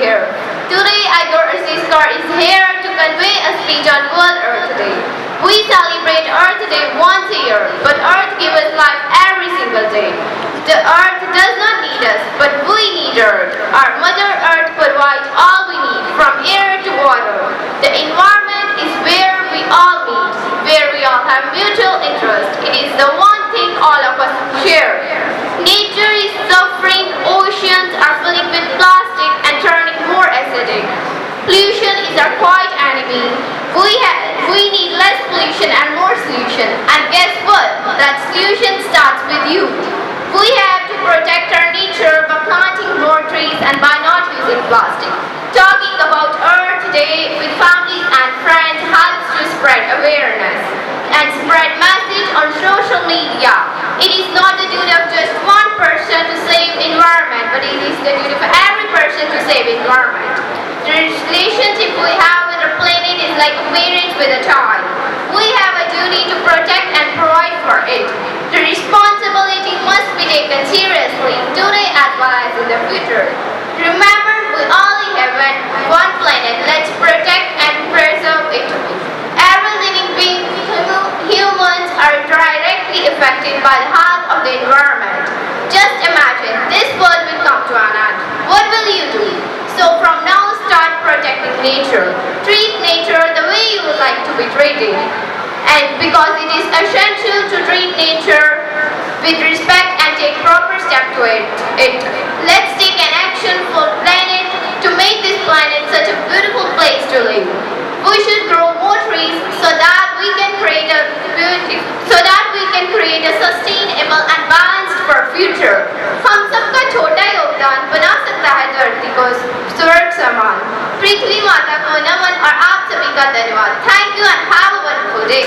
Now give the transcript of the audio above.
here. Today, Kaur is here to convey a speech on World Earth Day. We celebrate Earth Day once a year, but Earth gives us life every single day. The Earth does not need us, but we need Earth. Our Mother Earth provides all we need, from air to water. The environment is where we all meet, where we all have mutual interest. It is the one thing all of us share. Nature is suffering, oceans are filling with plastic and turning more acidic. Pollution is our quiet enemy. We need less pollution and more solution. And guess what? That solution starts with you. We have to protect our nature by planting more trees and by not using plastic. Talking about Earth Day with families and friends helps to spread awareness and spread message on social media. It is not the duty of just one person to save environment, but it is the duty of every person to save environment. The relationship we have with our planet is like a marriage with a child. We have a duty to protect and provide for it. The responsibility must be taken seriously today as well as in the future. Remember, we only have one planet. Let's protect and preserve it. Every living being, humans, are directly affected by the health of the environment. Just imagine, this world will come to an end. What will you do? So from now, start protecting nature. Treat nature the way you would like to be treated. And because it is essential to treat nature with respect and take proper steps to it. Let's take an action for planet to make this planet such a beautiful place to live. We should grow more trees so that we can create a sustainable and balanced for future. हम सबका छोटा योगदान बना सकता है धरती को स्वर्ग समान. पृथ्वी माता को नमन और आप सभी का धन्यवाद. Thank you and have a wonderful day.